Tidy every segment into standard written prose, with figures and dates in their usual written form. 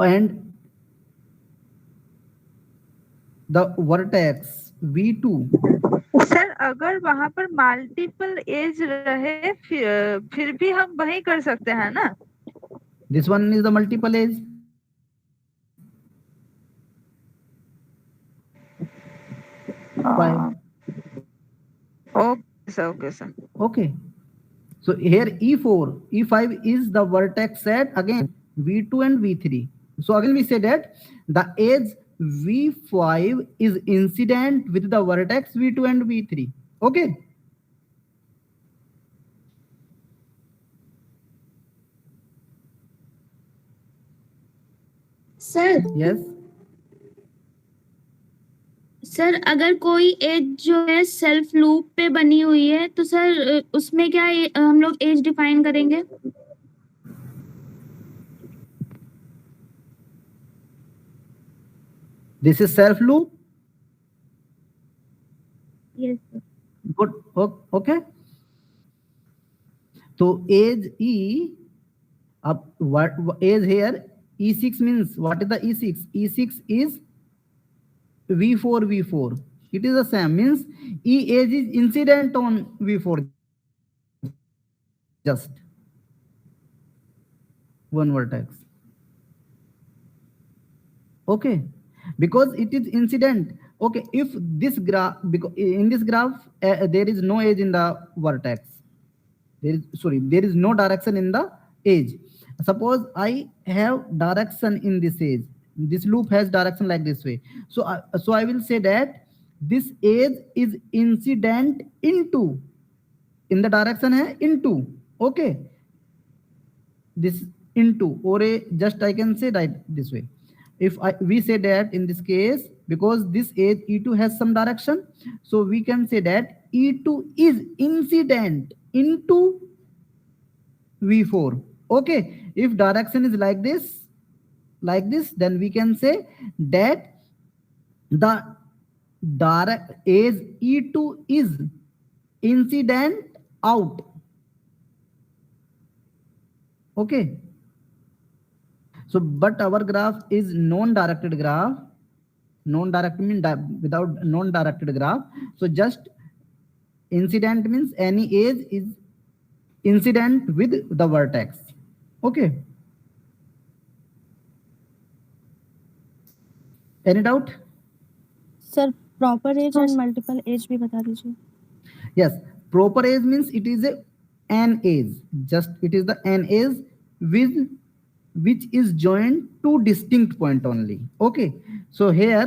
and the vertex V2. Sir अगर वहां पर मल्टीपल एज रहे फिर भी हम वही कर सकते हैं ना? This one is the multiple edge. Why? Okay sir, okay sir. Okay. So here E4, E5 is the vertex set again V2 and V3. So again we say that the edge V5 is incident with the vertex V2 and V3. Okay. Sir Yes. Sir अगर कोई as जो है self loop पे बनी हुई है तो sir उसमें क्या हम लोग एज डिफाइन करेंगे? This is self loop. Yes sir. Good. Okay. So age E, what age here? E6 means what is the E6? E6 is V4 V4. It is the same means E age is incident on V4 just one vertex. Okay, because it is incident. Okay, if this graph, because in this graph there is no edge in the vertex. There is no direction in the edge. Suppose I have direction in this edge. This loop has direction like this way. So I will say that this edge is incident into, in the direction hai into. Okay, this into, or just I can say that this way. If we say that in this case, because this edge E2 has some direction, so we can say that E2 is incident into V4. Okay, if direction is like this, then we can say that the direct edge E2 is incident out. Okay. So, but our graph is non-directed graph. Non-directed means without non-directed graph. So just incident means any edge is incident with the vertex. Okay. Any doubt? Sir proper edge and multiple edge भी बता दीजिए. Yes, proper edge means it is an edge. Just it is the an edge with which is joined to distinct point only. Okay, so here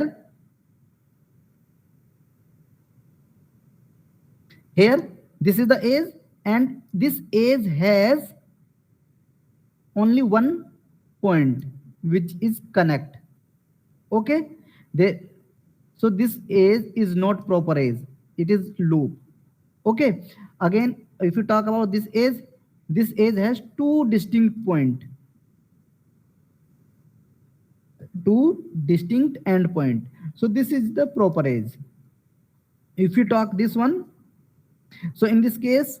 this is the edge, and this edge has only one point which is connect. Okay, so this edge is not proper edge, it is loop. Okay, again if you talk about this edge has two distinct point, two distinct endpoint. So this is the proper edge. If you talk this one, so in this case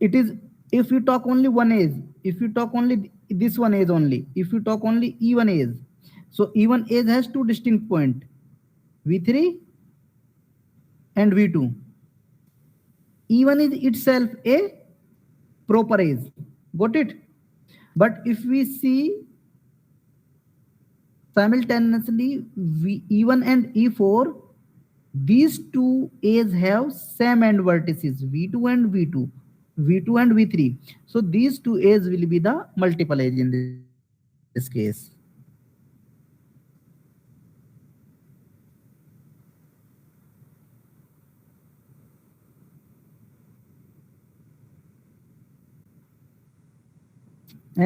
it is, if you talk only one edge, if you talk only this one edge only, if you talk only E1 edge, so E1 edge has two distinct point, V3 and V2. E1 is itself a proper edge. Got it? But if we see simultaneously E1 and E4, these two edges have same end vertices, V2 and V2, V2 and V3. So these two edges will be the multiple edge in this case.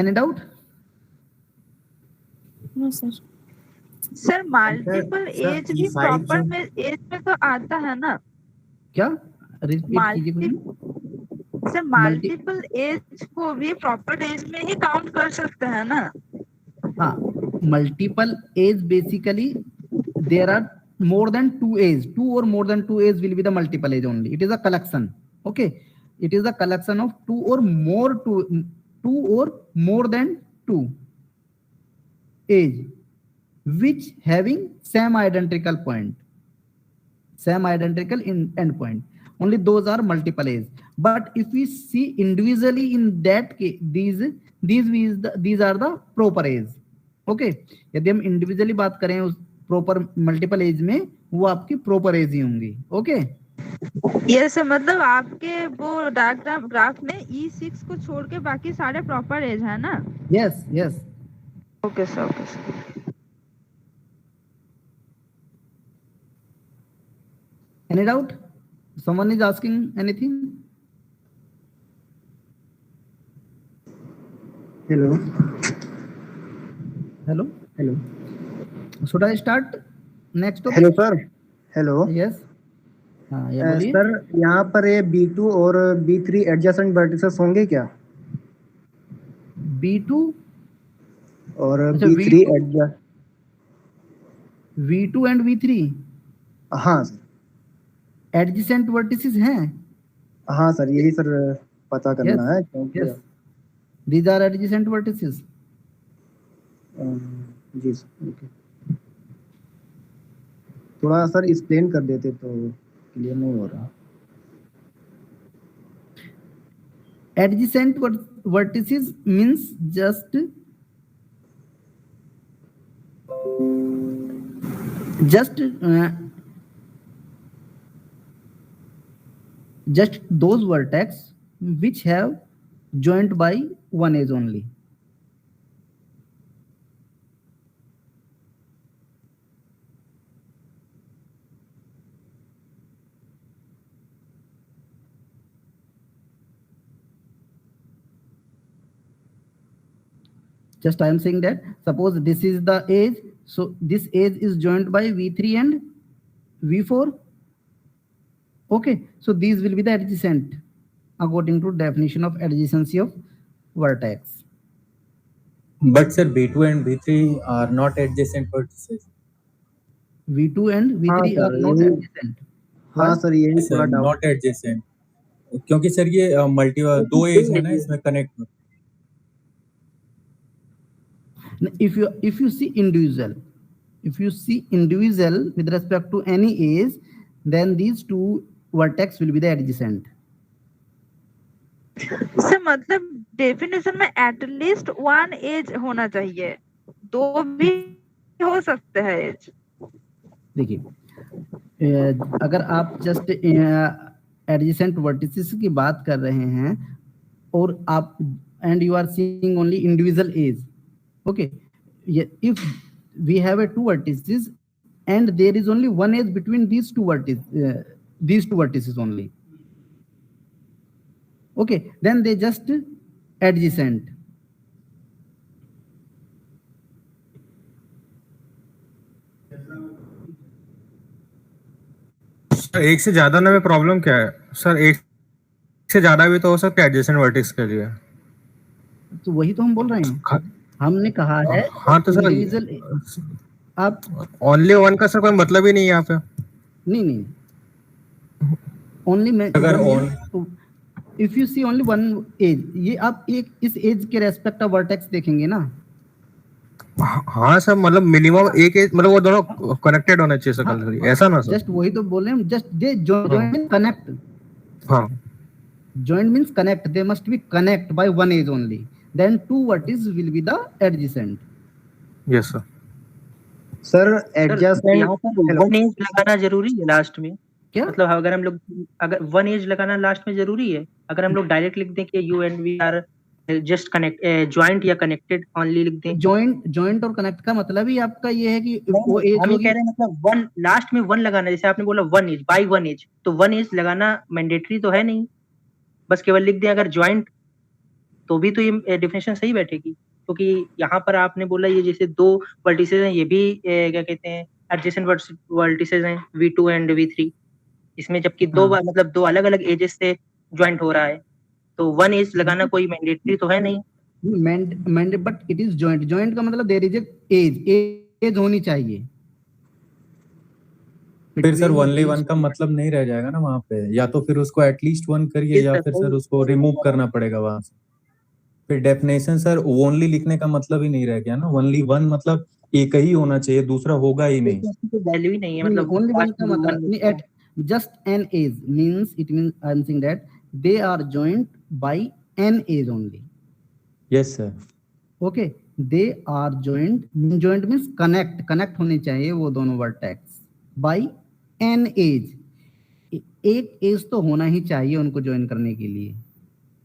Any doubt? No sir. Sir multiple sir, edge भी E5 proper जो- में as में तो आता है ना? क्या repeat कीजिए multi question. Sir multiple edge को भी प्रॉपर एज में ही काउंट कर सकते हैं ना? हाँ, multiple age basically there are more than two age, two or more than two age will be the multiple age only. It is a collection. Okay, it is a collection of two or more than two. edge which having same identical point, same identical in endpoint. Only those are multiple edge. But if we see individually in that case, these are the proper edge. Okay यदि हम individually बात करें उस proper multiple as में, वो आपकी proper as ही होंगी. Okay yes sir, मतलब आपके वो डायग्राम ग्राफ में E6 को छोड़ के बाकी सारे प्रॉपर एज है ना? Yes yes. Okay sir, okay sir. Any doubt? Someone is asking anything? Hello. Hello. Hello. Should I start next topic? Hello sir. Hello. Yes. हाँ ये बोलिए. सर यहाँ पर ये B2 और B3 एडजेसेंट वर्टिसेस होंगे क्या? B2 और अच्छा, B3 V2 V2 and V3 हाँ सर. एडजेसेंट वर्टिसेस हैं. हाँ सर, यही सर पता करना है क्योंकि Yes. These are adjacent vertices. जी सर. ओके. थोड़ा सर एक्सप्लेन कर देते तो क्लियर नहीं हो रहा. Adjacent vertices means just those vertex which have joined by one edge only. Just I am saying that suppose this is the edge, so this edge is joined by V3 and V4. Okay, so these will be the adjacent according to definition of adjacency of vertex. But sir, B2 and B3 are not adjacent vertices. V2 and V3 हाँ are sir, not यही- adjacent. हाँ sir, यही Yes, थोड़ा sir, doubt. not adjacent. क्योंकि sir ये multi दो as है ना इसमें connect. If you see individual with respect to any edge, then these two vertex will be the adjacent. Sir मतलब डेफिनेशन में एटलीस्ट वन एज होना चाहिए, दो भी हो सकते हैं एज. देखिए अगर आप जस्ट एडजेसेंट वर्टिसेस की बात कर रहे हैं और आप and you are seeing only individual edge, okay, if we have a two vertices and there is only one edge between these two vertices only, okay, then they just adjacent. Sir एक से ज्यादा में problem क्या है sir? एक से ज्यादा भी तो हो सकता है एडजेसेंट वर्टेक्स के लिए. तो वही तो हम बोल रहे हैं, हमने कहा है. हाँ तो सर इंडिविजुअल आप ओनली वन का सर कोई मतलब ही नहीं है यहाँ पे. नहीं ओनली में अगर if you see only one edge, ये आप एक इस एज के रेस्पेक्ट ऑफ वर्टेक्स देखेंगे ना. हाँ सर, मतलब मिनिमम एक एज, मतलब वो दोनों कनेक्टेड होने चाहिए सर. कल ऐसा ना सर. जस्ट वही तो बोल रहे हैं, जस्ट दे जॉइन कनेक्ट. हाँ, joint means connect, they must be connect by one edge only, then two vertices will be the adjacent. Yes sir. Sir adjacent यहाँ पर वन एज लगाना जरूरी है लास्ट में. क्या मतलब अगर हम लोग अगर वन एज लगाना लास्ट में जरूरी है, अगर हम लोग डायरेक्ट लिख दें कि U and V are just connect joint या कनेक्टेड ओनली लिख दें. जॉइंट और कनेक्ट का मतलब ही आपका ये है कि वो एज हम ये होगी. कह रहे हैं मतलब वन लास्ट में वन लगाना, जैसे आपने बोला one edge by one edge, तो वन एज लगाना मैंडेटरी तो है नहीं, बस केवल लिख दें अगर जॉइंट, तो भी तो ये डेफिनेशन सही बैठेगी. क्योंकि यहाँ पर आपने बोला ये जैसे दो वर्टिसेस हैं, ये भी क्या कहते हैं एडजेसेंट वर्टिसेस हैं V2 एंड V3, इसमें जबकि दो मतलब दो अलग अलग एजेस से ज्वाइंट हो रहा है, तो वन एज लगाना कोई मैंडेटरी तो है नहीं. बट इट इज जॉइंट का मतलब देयर इज एज होनी चाहिए. फिर सर ओनली वन का मतलब नहीं रह जाएगा ना वहाँ पे, या तो फिर उसको एटलीस्ट वन करिए या फिर सर उसको रिमूव करना पड़ेगा वहां से. फिर डेफिनेशन सर ओनली लिखने का मतलब ही नहीं रह गया ना, ओनली वन मतलब एक ही होना चाहिए, दूसरा होगा ही नहीं। तो वैल्यू ही नहीं है, नहीं, मतलब only one last का में मतलब one नहीं, लिखा है। at just an age means, it means I am saying that they are joined by an age only. Yes sir. Okay, they are joined means connect होने चाहिए वो दोनों वर्टेक्स by an age, एक as तो होना ही चाहिए उनको join करने के लिए।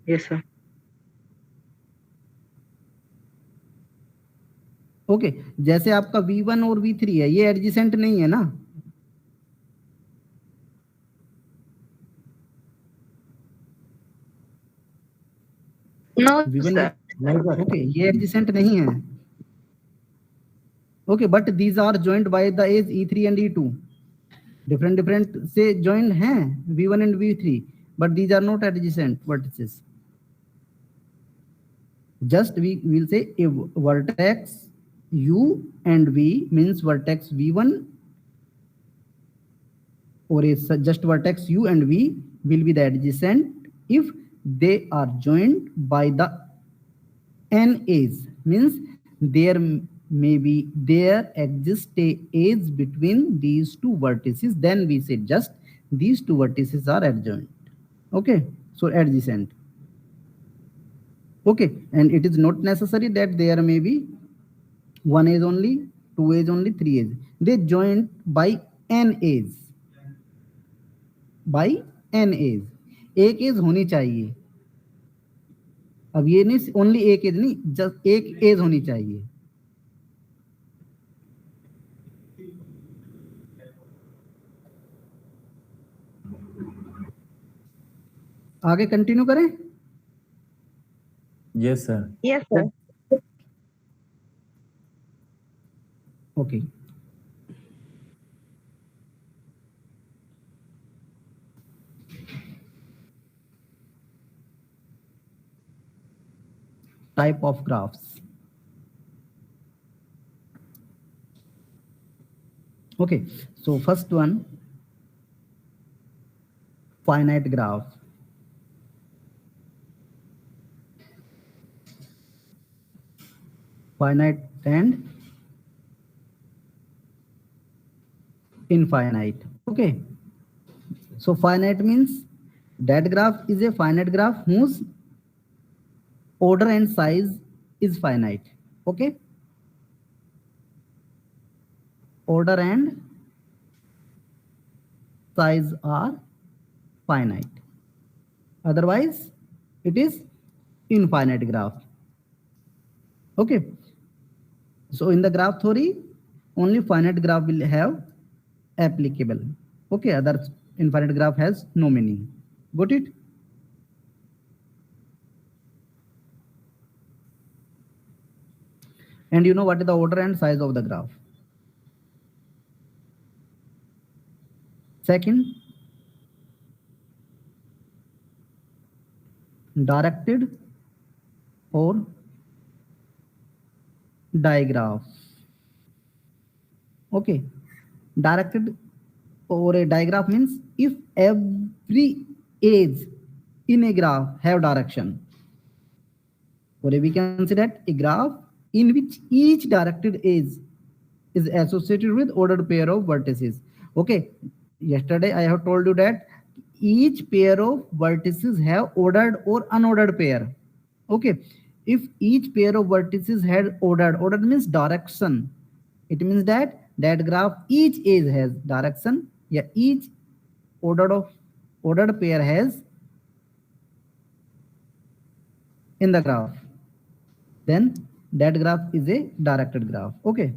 Yes sir. ओके, जैसे आपका V1 और V3 है, ये एडजेसेंट नहीं है ना, नो V1 सर। नहीं सर। ओके, ये एडजेसेंट नहीं है। Okay, but these are joint by the edge E3 and E2, different से ज्वाइंट हैं V1 and V3, but these are not adjacent vertices. Just we will say a vertex U and V means vertex V1 or a just vertex U and V will be the adjacent if they are joined by the n edge, means there exists a edge between these two vertices, then we say just these two vertices are adjoint. Okay, so adjacent. Okay, and it is not necessary that there may be one edge only, two edge only, three edge. They joined by n edge, by n edge, एक as होनी चाहिए। अब ये नहीं only एक as नहीं, just एक as होनी चाहिए। आगे कंटिन्यू करें? Yes sir. Yes sir. Okay, type of graphs. Okay, so first one, finite graph. Finite and infinite. Okay, so finite means that graph is a finite graph whose order and size is finite. Okay, order and size are finite, otherwise it is infinite graph. Okay, so in the graph theory only finite graph will have applicable. Okay, other infinite graph has no meaning. Got it? And you know what is the order and size of the graph. Second, directed or digraph. Okay, directed or a digraph means if every edge in a graph have direction, or we can say that a graph in which each directed edge is associated with ordered pair of vertices. Okay, yesterday I have told you that each pair of vertices have ordered or unordered pair. Okay, if each pair of vertices had ordered means direction, it means that that graph each edge has direction. Yeah, each ordered pair has in the graph, then that graph is a directed graph. Okay,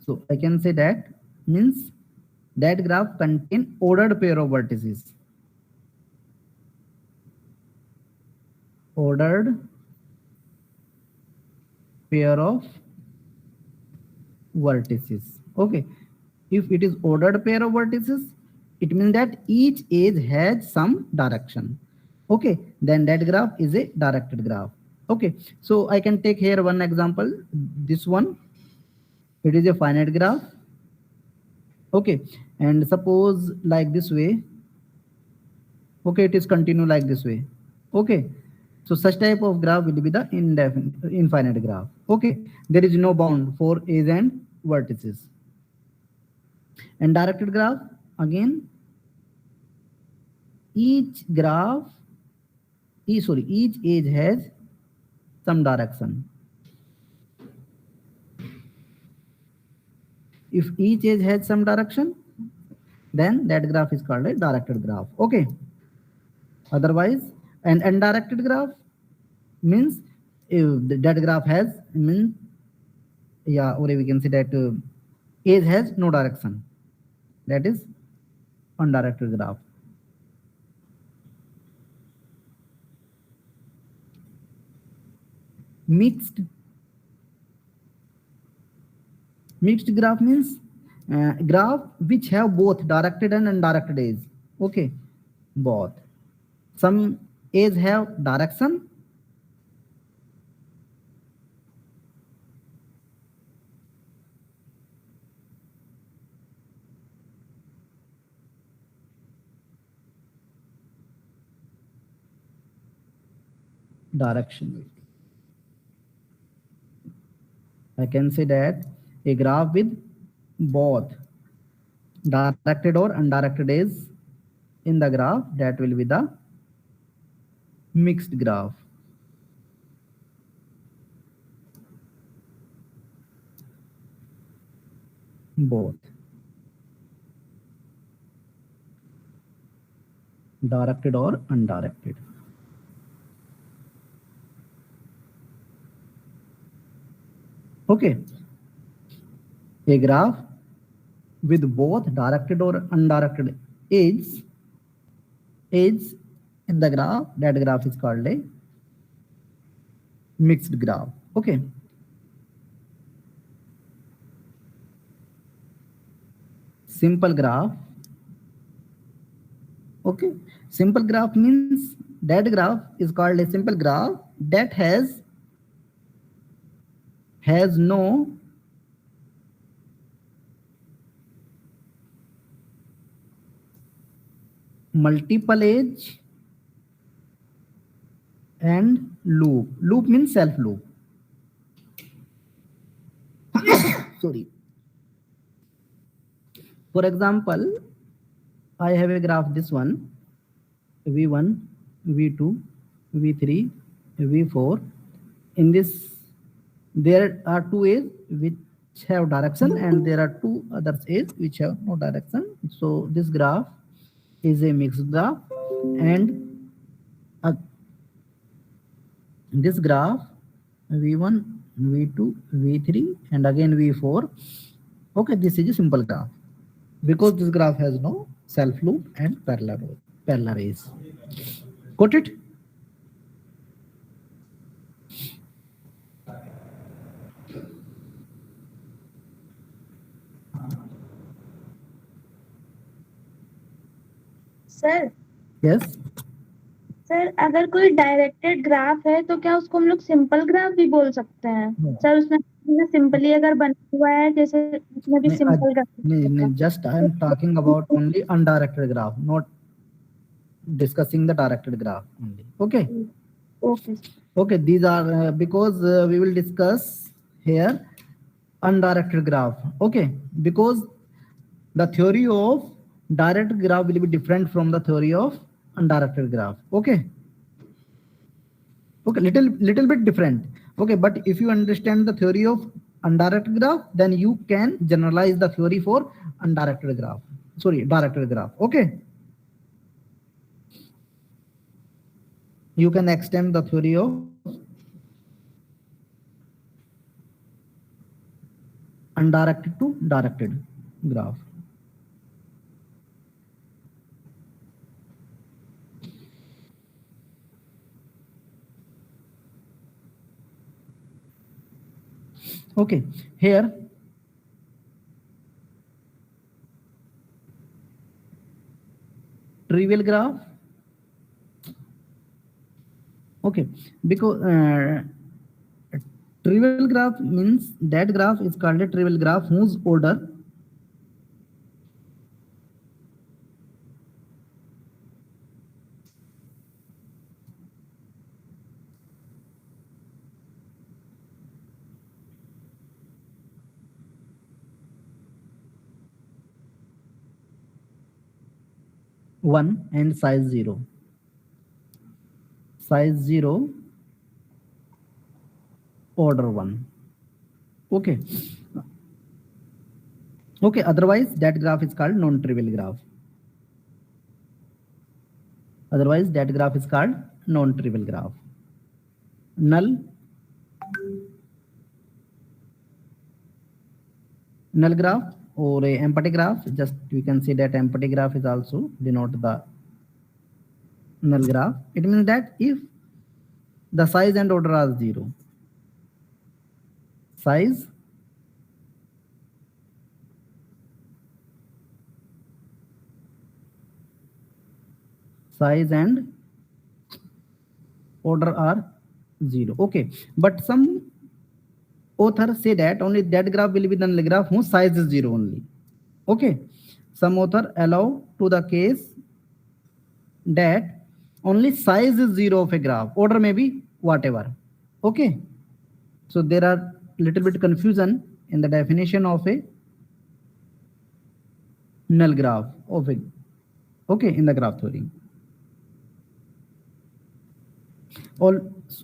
so I can say that means that graph contain ordered pair of vertices. Ordered pair of vertices. Okay, if it is ordered pair of vertices, it means that each edge has some direction. Okay, then that graph is a directed graph. Okay, so I can take here one example, this one, it is a finite graph. Okay, and suppose like this way. Okay, it is continue like this way. Okay, So such type of graph will be the infinite graph. Okay, there is no bound for edge and vertices. And directed graph, again, each graph, each edge has some direction. If each edge has some direction, then that graph is called a directed graph. Okay. Otherwise, an undirected graph means if that graph has means, yeah, or we can say that edge has no direction. That is undirected graph. Mixed graph means graph which have both directed and undirected edge. Okay, both. Some edge have direction, direction. I can say that a graph with both directed or undirected edge in the graph, that will be the mixed graph. Both directed or undirected. Okay, a graph with both directed or undirected edges in the graph, that graph is called a mixed graph. Okay. Simple graph. Okay. Simple graph means that graph is called a simple graph that has no multiple edge and loop. Loop means self loop. Sorry. For example, I have a graph, this one, V1, V2, V3, V4. In this, there are two A's which have direction and there are two other A's which have no direction. So this graph is a mixed graph, and this graph V1, V2, V3 and again V4. Okay, this is a simple graph because this graph has no self loop and parallel rays. Got it? Sir Yes. Sir अगर कोई directed graph है तो क्या उसको हम लोग simple graph भी बोल सकते हैं? No. सर उसमें सिंपली अगर बना हुआ है जैसे उसमें भी simple graph. Just I am talking about only undirected graph, not discussing the directed graph only. Okay. Okay. Okay, these are because we will discuss here undirected graph. Okay, because the theory of direct graph will be different from the theory of undirected graph. Okay. Okay, little bit different. Okay, but if you understand the theory of undirected graph, then you can generalize the theory for undirected graph. Sorry, directed graph. Okay. You can extend the theory of undirected to directed graph. Okay, here trivial graph. Okay, because trivial graph means that graph is called a trivial graph whose order 1 and size 0. Size 0, order 1. Okay. Okay, otherwise that graph is called non-trivial graph. Otherwise that graph is called non-trivial graph. Null graph or a empty graph, just we can see that empty graph is also denote the null graph. It means that if the size and order are 0, size and order are 0. Okay, but some authors say that only that graph will be the null graph whose size is 0 only. Okay, some author allow to the case that only size is 0 of a graph, order may be whatever. Okay, so there are little bit confusion in the definition of a null graph of a, okay, in the graph theory. All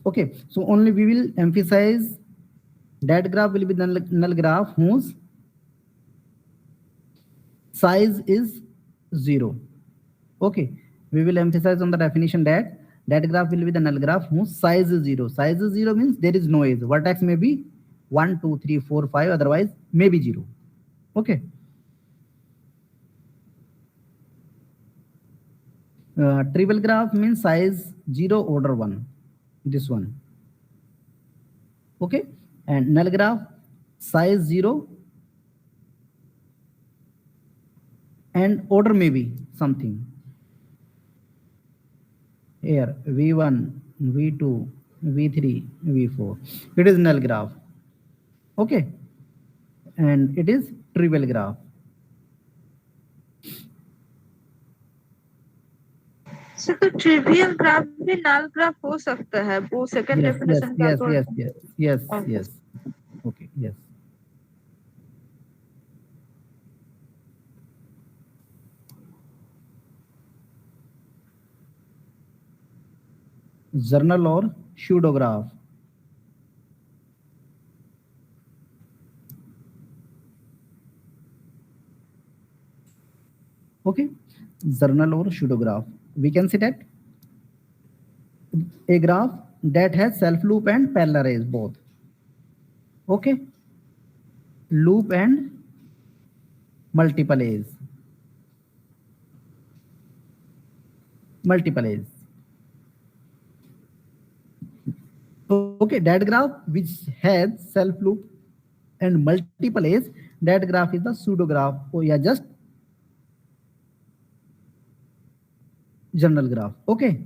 okay, so only we will emphasize that graph will be the null graph whose size is 0. Okay, we will emphasize on the definition that that graph will be the null graph whose size is 0. Size is 0 means there is no edge. Vertex may be 1, 2, 3, 4, 5, otherwise may be 0. Okay. Trivial graph means size 0, order 1. This one. Okay, and null graph size 0 and order may be something. Here v1, v2, v3, v4. It is null graph. Okay, and it is trivial graph. Sir तो trivial graph भी नल graph हो सकता है, वो second definition का तो Yes. Okay, yes. Journal or pseudograph. Okay, journal or pseudograph. We can say that a graph that has self loop and parallel arrays both. Okay, loop and multiple A's. Okay, that graph which has self loop and multiple A's, that graph is the pseudograph or yeah, just journal graph. Okay.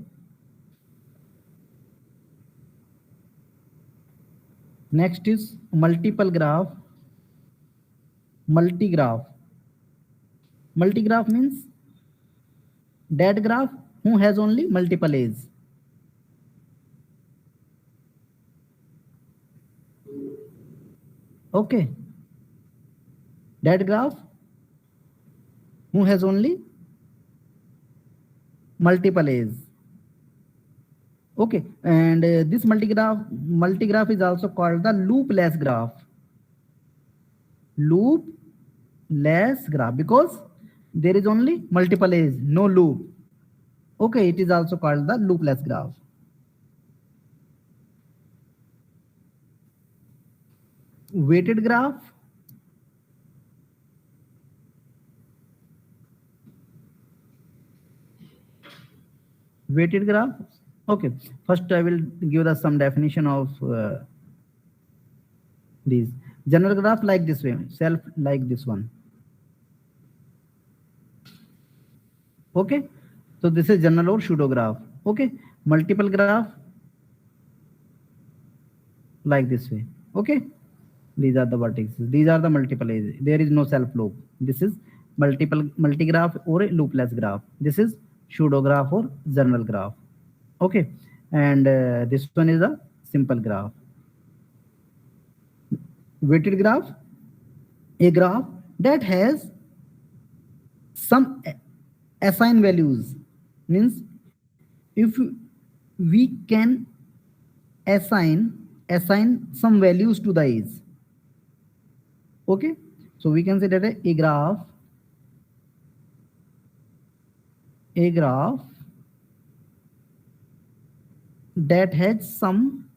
Next is multiple graph. Multigraph means that graph who has only multiple A's. Okay, that graph who has only multiple A's. Okay, and this multigraph is also called the loopless graph. Loopless graph because there is only multiple A's, no loop. Okay, it is also called the loopless graph. Weighted graph. Weighted graph. Okay, first I will give us some definition of these. General graph like this way, self like this one. Okay, so this is general or pseudograph. Okay, multiple graph like this way. Okay, these are the vertices, these are the multiple A's. There is no self loop. This is multigraph or a loopless graph. This is pseudograph or general graph. Okay, and this one is a simple graph. Weighted graph, a graph that has some assign values means if we can assign some values to the age. Okay, so we can say that a graph that has some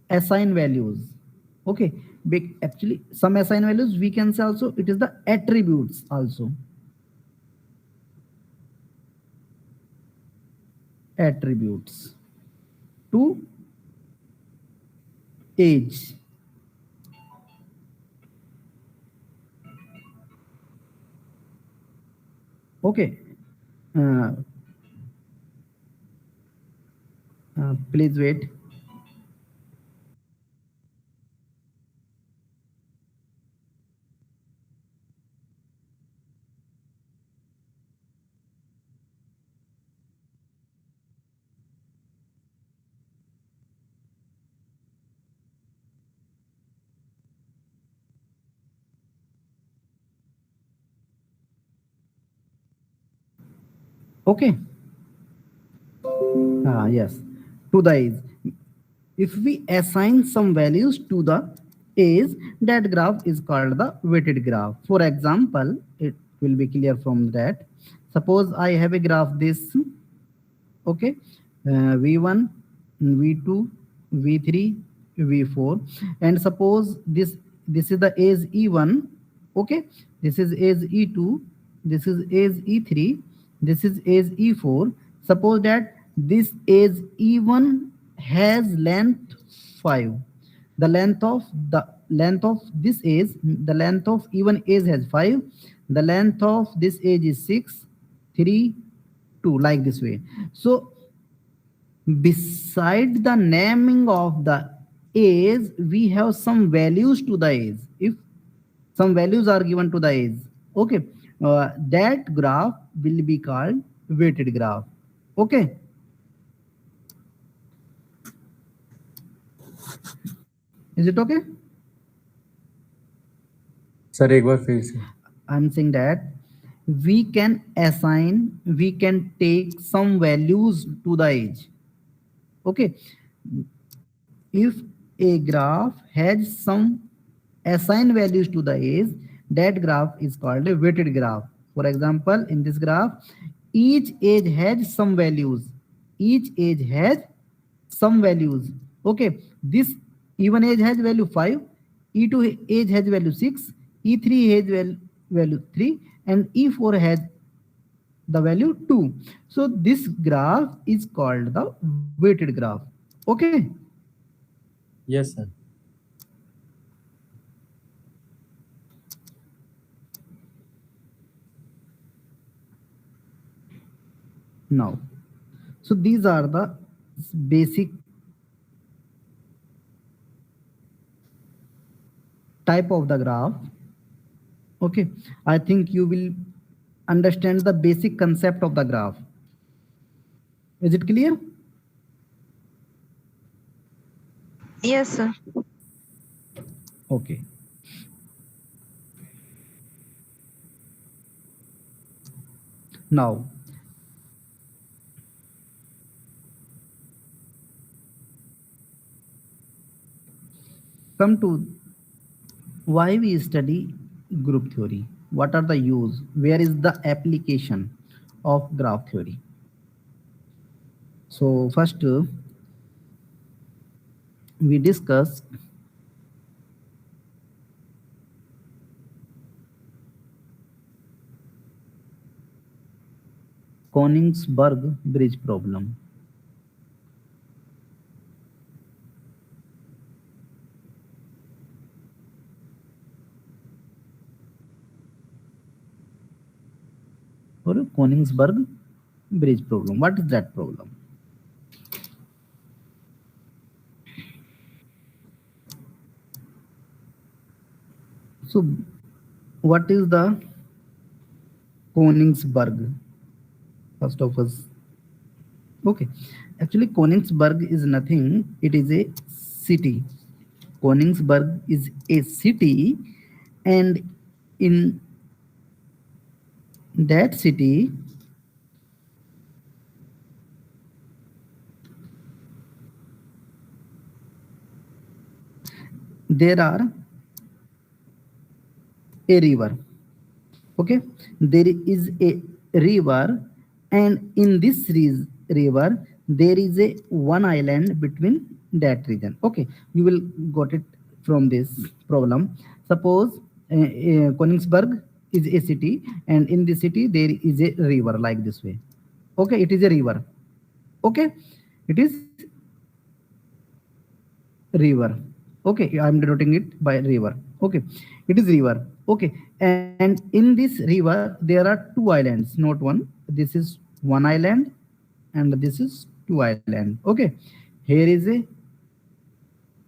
assign values. Okay, actually some assign values we can say also it is the attributes also. Attributes to age. Okay, uh, please wait. Okay, yes, to the age. If we assign some values to the age, that graph is called the weighted graph. For example, it will be clear from that. Suppose I have a graph this, okay, v1, v2, v3, v4, and suppose this is the age e1, okay, this is age e2, this is age e3, this is age e4. Suppose that this age e1 has length 5. The length of this age, the length of even age has 5, the length of this age is 6, 3, 2, like this way. So beside the naming of the age, we have some values to the age. If some values are given to the age, okay, that graph will be called weighted graph. Okay, is it okay? Sir एक बार फिर से. I'm saying that we can take some values to the age. Okay, if a graph has some assigned values to the age, that graph is called a weighted graph. For example, in this graph, each age has some values. Each age has some values. Okay, this even age has value 5, E2 age has value 6, E3 has value 3, and E4 has the value 2. So this graph is called the weighted graph. Okay. Yes sir. Now, so these are the basic type of the graph. Okay, I think you will understand the basic concept of the graph. Is it clear? Yes, sir. Okay. Now, come to why we study group theory. What are the use? Where is the application of graph theory? So first, we discuss Königsberg bridge problem. Or Königsberg bridge problem. What is that problem? So, what is the Königsberg? First of us, okay. Actually, Königsberg is nothing. It is a city. Königsberg is a city, and in that city there are a river. Okay, there is a river, and in this river there is a one island between that region. Okay, you will got it from this problem. Suppose Königsberg is a city, and in the city there is a river like this way. Okay, it is a river. Okay, it is river. Okay, I'm denoting it by river. Okay, it is river. Okay, and in this river there are two islands, not one. This is one island and this is two island. Okay, here is a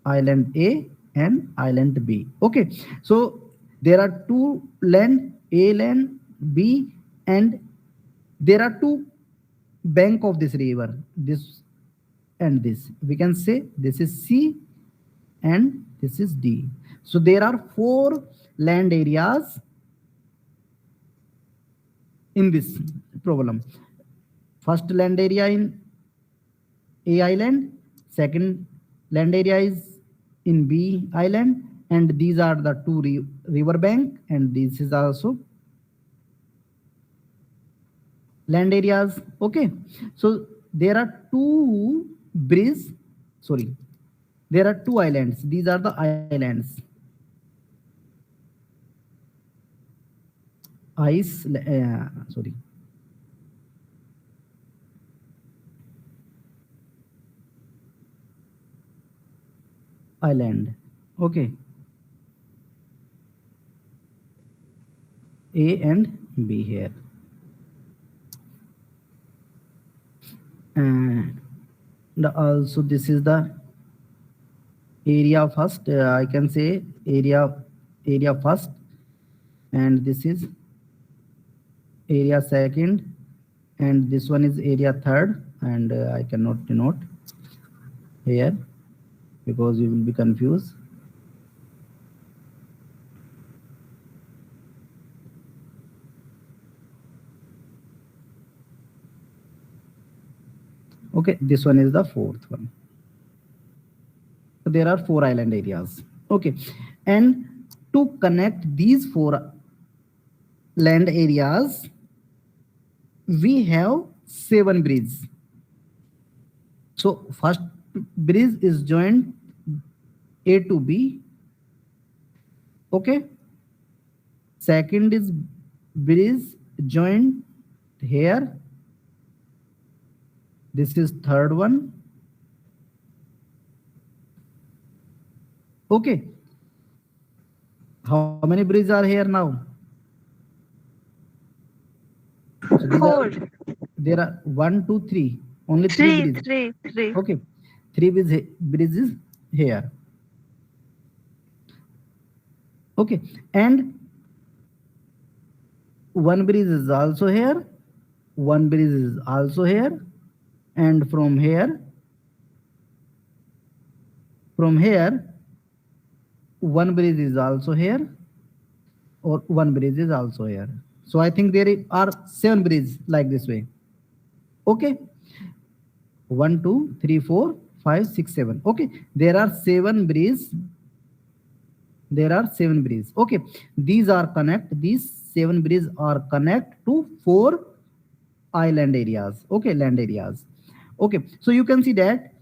island A and island B. Okay, so there are two land, A land, B, and there are two bank of this river, this and this. We can say this is C and this is D. So there are four land areas in this problem. First land area in A island, second land area is in B island, and these are the two river bank, and this is also land areas. Okay, so there are two bridges, sorry, there are two islands. These are the islands. Sorry. Island. Okay. A and B here. And also this is the area first. I can say area first, and this is area second, and this one is area third, and I cannot denote here because you will be confused. Okay, this one is the fourth one. So there are four island areas. Okay, and to connect these four land areas, we have 7 bridges. So first bridge is joined A to B. Okay, second is bridge joined here. This is third one. Okay, how many bridges are here now? So Four. there are 1, 2, 3. Only three bridges. Three. Okay, three bridges here. Okay, and one bridge is also here. One bridge is also here, and from here, one bridge is also here, or one bridge is also here. So I think there are 7 bridges like this way. Okay, 1, 2, 3, 4, 5, 6, 7. Okay, there are 7 bridges. There are 7 bridges. Okay, these 7 bridges are connect to 4 island areas. Okay, land areas. Okay, so you can see that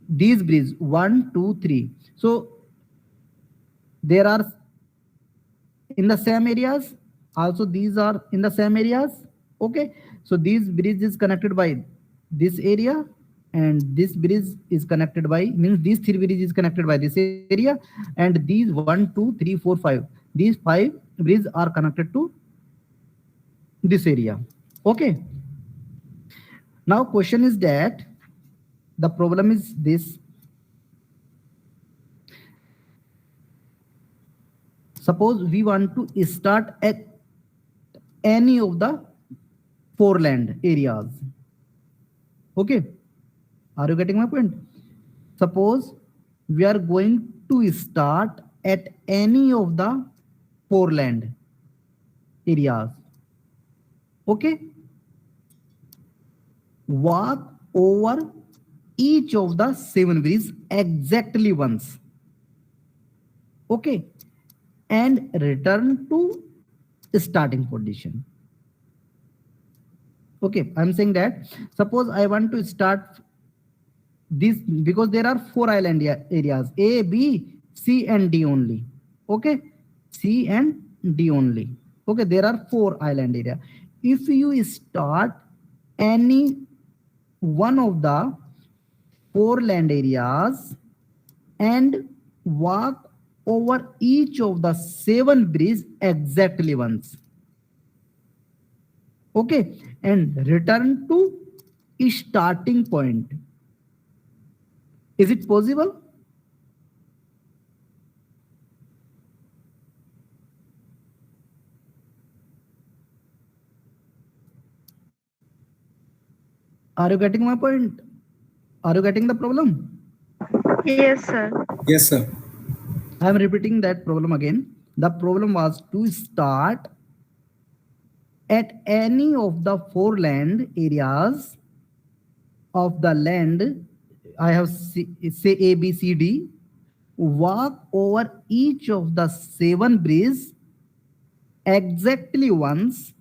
these bridges 1, 2, 3. So there are in the same areas. Also, these are in the same areas. Okay, so these bridge is connected by this area, and this bridge is connected by, means these 3 bridges is connected by this area, and these 1, 2, 3, 4, 5. These 5 bridges are connected to this area. Okay. Now question is that the problem is this. Suppose we want to start at any of the 4 land areas. Okay, are you getting my point? Suppose we are going to start at any of the foreland areas. Okay, walk over each of the 7 bridges exactly once. Okay, and return to starting position. Okay, I'm saying that suppose I want to start this, because there are 4 island areas, A, B, C and D only. Okay, C and D only. Okay, there are 4 island area. If you start any one of the 4 land areas and walk over each of the 7 bridges exactly once. Okay, and return to starting point. Is it possible? Are you getting my point? Are you getting the problem? Yes, sir. Yes, sir. I am repeating that problem again. The problem was to start at any of the 4 land areas of the land. I have say A, B, C, D. Walk over each of the 7 bridges exactly once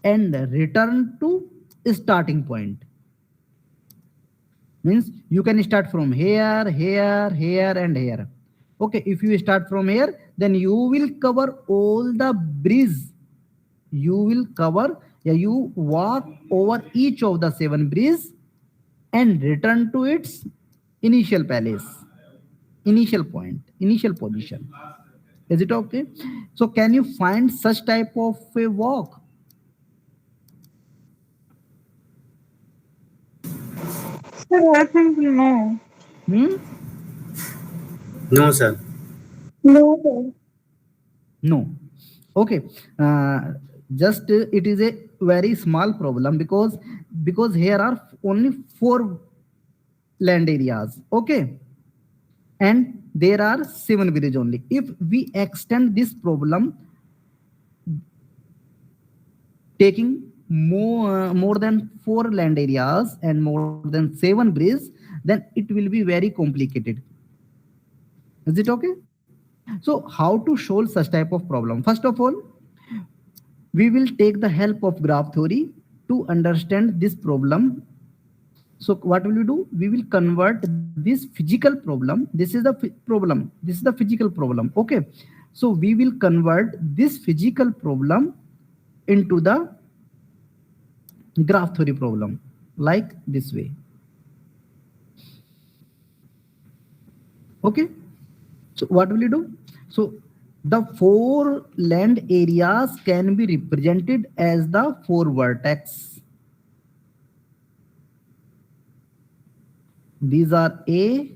and return to starting point. Means you can start from here, here, here and here. Okay, if you start from here, then you will cover all the bridges. You will cover, you walk over each of the 7 bridges and return to its initial place, initial point, initial position. Is it okay? So can you find such type of a walk? Sir, I think no. Hmm? No, sir. No, sir. No. Okay. Just it is a very small problem, because here are only 4 land areas. Okay, and there are 7 villages only. If we extend this problem, taking more than 4 land areas and more than 7 bridges, then it will be very complicated. Is it okay? So how to solve such type of problem? First of all, we will take the help of graph theory to understand this problem. So what will we do? We will convert this physical problem. This is the problem. This is the physical problem. Okay. So we will convert this physical problem into the graph theory problem like this way. Okay. So what will you do? So the 4 land areas can be represented as the 4 vertex. These are A,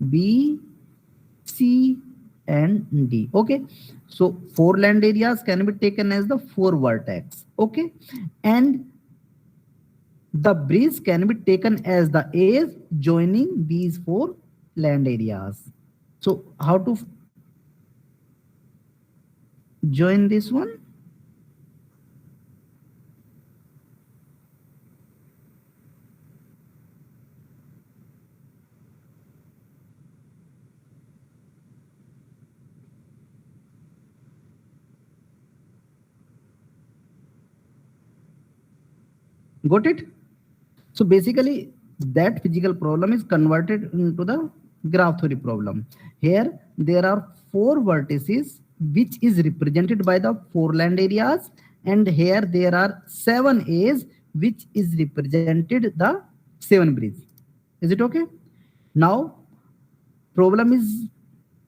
B, C and D. Okay, so 4 land areas can be taken as the 4 vertex. Okay, and the bridge can be taken as the A's joining these 4 land areas. So how to join this one? Got it? So basically that physical problem is converted into the graph theory problem. Here there are 4 vertices which is represented by the 4 land areas, and here there are 7 A's which is represented the 7 bridges. Is it okay? Now problem is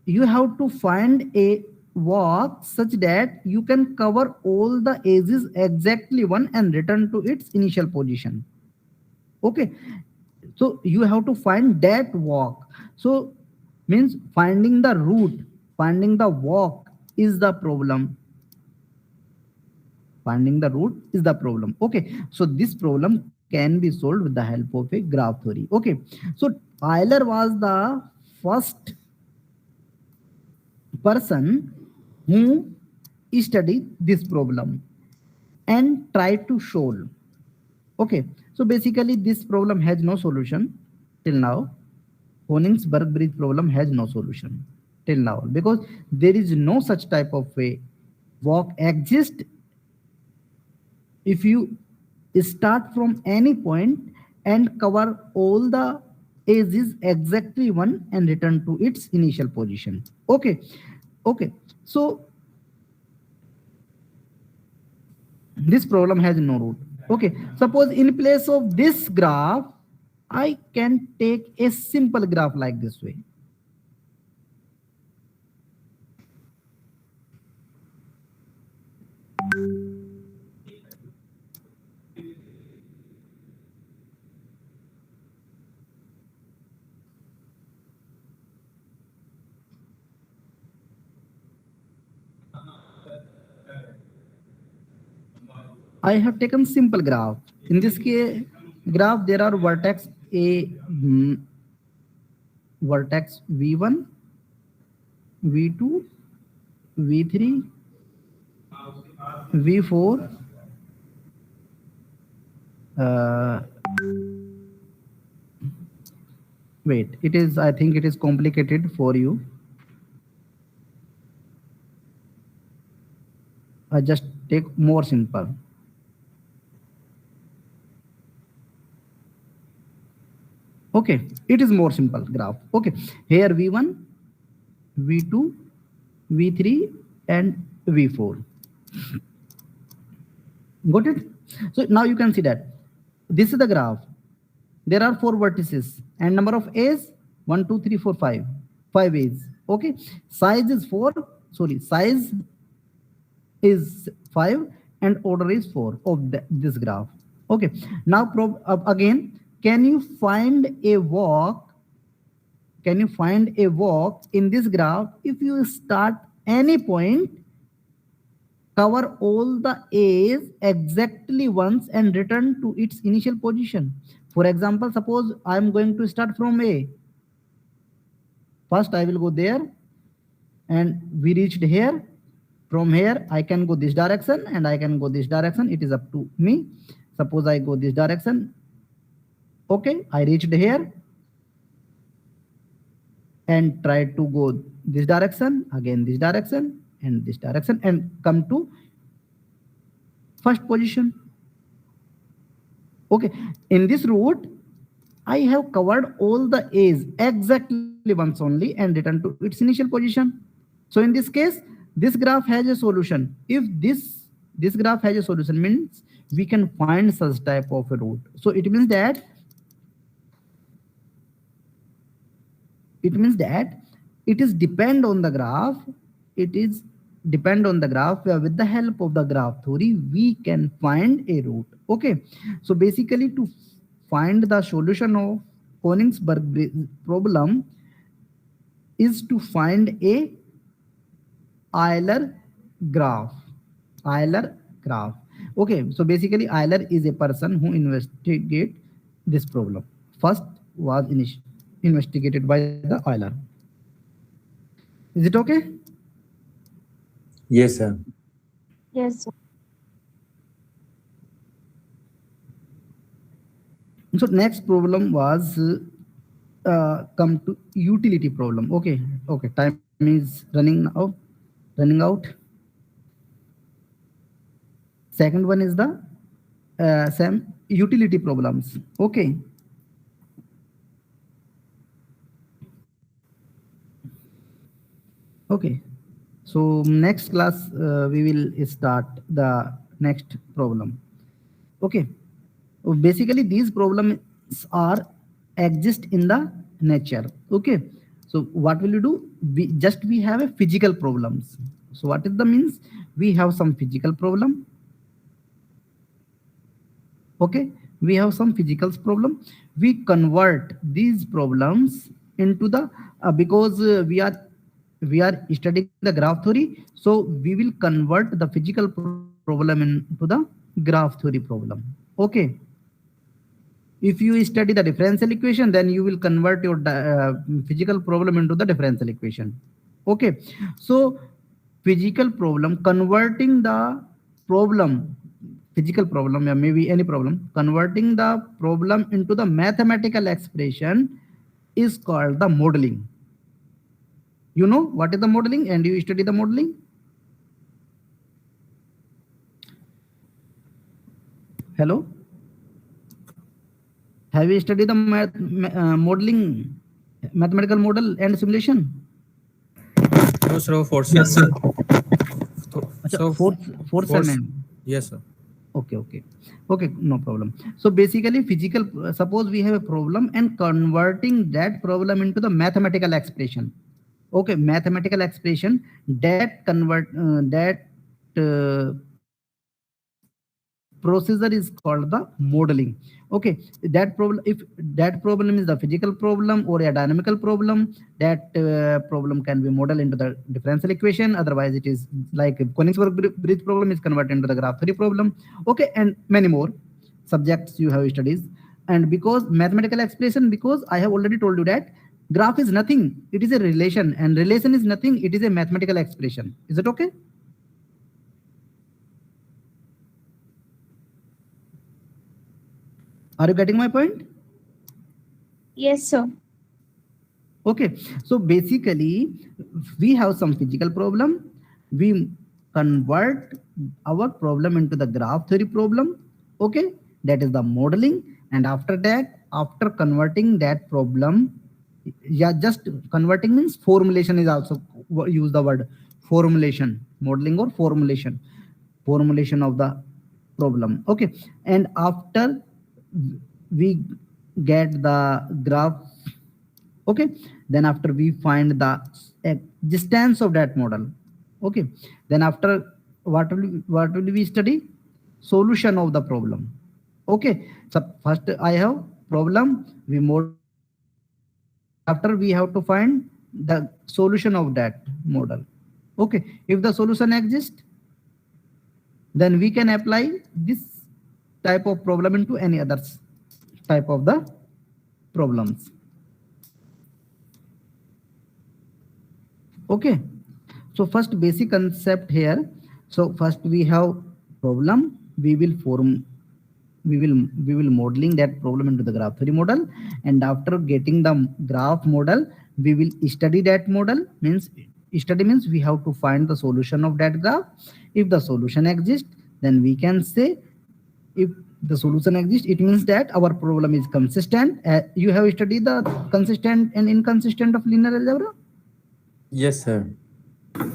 you have to find a walk such that you can cover all the edges exactly one and return to its initial position. Okay, so you have to find that walk. So means finding the route, finding the walk is the problem. Finding the route is the problem. Okay, so this problem can be solved with the help of a graph theory. Okay, so Euler was the first person who study this problem and try to solve. Okay, so basically this problem has no solution till now. Konigsberg bridge problem has no solution till now because there is no such type of way walk exists if you start from any point and cover all the edges exactly one and return to its initial position. Okay, okay. So this problem has no root. Okay, suppose in place of this graph, I can take a simple graph like this way. I have taken simple graph. In this case, graph there are vertex A, vertex V1, V2, V3, V4. Wait, it is. I think it is complicated for you. I just take more simple. Okay, it is more simple graph. Okay, here V1, V2, V3, and V4. Got it? So now you can see that this is the graph. There are 4 vertices and number of A's 1, 2, 3, 4, 5. 5 A's. Okay, size is 4. Sorry, size is 5 and order is 4 of this graph. Okay, now again, can you find a walk? Can you find a walk in this graph if you start any point, cover all the A's exactly once and return to its initial position? For example, suppose I am going to start from A. First I will go there and we reached here. From here I can go this direction and I can go this direction. It is up to me. Suppose I go this direction. Okay, I reached here and try to go this direction, again this direction and come to first position. Okay, in this route, I have covered all the A's exactly once only and returned to its initial position. So in this case, this graph has a solution. If this graph has a solution, means we can find such type of a route. So it means that it is depend on the graph. It is depend on the graph where with the help of the graph theory we can find a route. Okay, so basically to find the solution of Konigsberg problem is to find a Euler graph. Euler graph. Okay, so basically Euler is a person who investigate this problem. First was investigated by the Euler. Is it okay? Yes, sir. Yes, sir. So next problem was come to utility problem. Okay, time is running out. Second one is the same utility problems. Okay. Okay, so next class we will start the next problem. Okay, basically these problems are exist in the nature. Okay, so what will you do? We have a physical problems. So what is the means? We have some physical problem. Okay, we have some physical problem. We convert these problems into the because we are studying the graph theory, so we will convert the physical problem into the graph theory problem. Okay, if you study the differential equation, then you will convert your physical problem into the differential equation. Okay, so physical problem, converting the problem, physical problem, or maybe any problem, converting the problem into the mathematical expression is called the modeling. You know what is the modeling, and you study the modeling? Hello? Have you studied the modeling, mathematical model and simulation? No, sir, fourth Yes, sem. sir. So fourth sem. yes, sir. Okay, no problem. So basically physical, suppose we have a problem and converting that problem into the mathematical expression. Okay, mathematical expression that procedure is called the modeling. Okay, that problem, if that problem is the physical problem or a dynamical problem, that problem can be modeled into the differential equation. Otherwise it is like Königsberg bridge problem is converted into the graph theory problem. Okay, and many more subjects you have studies. And because mathematical expression, because I have already told you that graph is nothing, it is a relation, and relation is nothing, it is a mathematical expression. Is it okay? Are you getting my point? Yes, sir. Okay, so basically we have some physical problem, we convert our problem into the graph theory problem. Okay, that is the modeling. And after that, after converting that problem, yeah, just converting means formulation is also, use the word formulation, modeling or formulation of the problem. Okay, and after we get the graph, okay, then after we find the distance of that model. Okay, then after what will we study? Solution of the problem. Okay, so first I have problem, we model that problem, and after we have to find the solution of that model. Okay, if the solution exists, then we can apply this type of problem into any other type of the problems. Okay, so first basic concept here. So first we have problem, we will modeling that problem into the graph theory model, and after getting the graph model, we will study that model. Means study means we have to find the solution of that graph. If the solution exists, then we can say, if the solution exists, it means that our problem is consistent. You have studied the consistent and inconsistent of linear algebra. Yes, sir.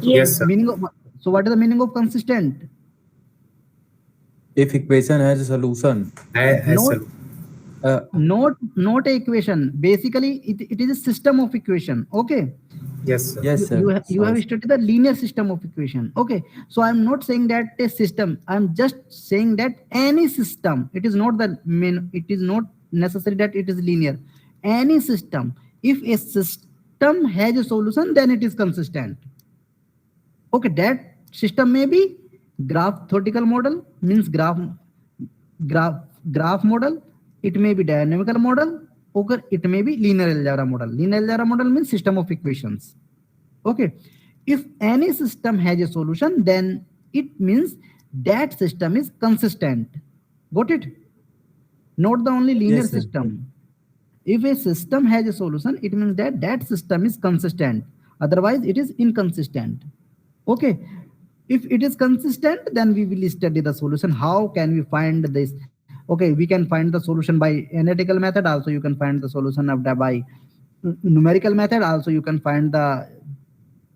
Yes, sir. Meaning of, so what is the meaning of consistent? If equation has a solution, Yes, Not, sir. not a equation. Basically, it is a system of equation. Okay. Yes, sir. yes, sir. You have studied the linear system of equation. Okay, so I'm not saying that a system, I'm just saying that any system, it is not the main, it is not necessary that it is linear. Any system, if a system has a solution, then it is consistent. Okay, that system may be graph theoretical model, means graph model, it may be dynamical model, okay, it may be linear algebra model. Linear algebra model means system of equations. Okay, if any system has a solution, then it means that system is consistent. Got it? Not the only linear Yes, sir. system. If a system has a solution, it means that that system is consistent. Otherwise, it is inconsistent. Okay, if it is consistent, then we will study the solution. How can we find this? Okay, we can find the solution by analytical method. Also, you can find the solution of that by numerical method. Also, you can find the,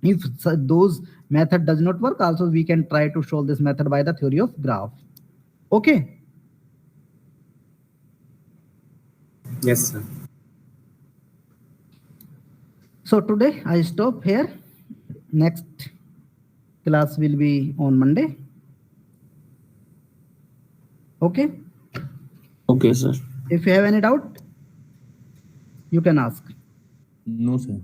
if those method does not work, also we can try to solve this method by the theory of graph. Okay. Yes, sir. So today I stop here. Next class will be on Monday. Okay. Okay, sir. If you have any doubt, you can ask. No, sir.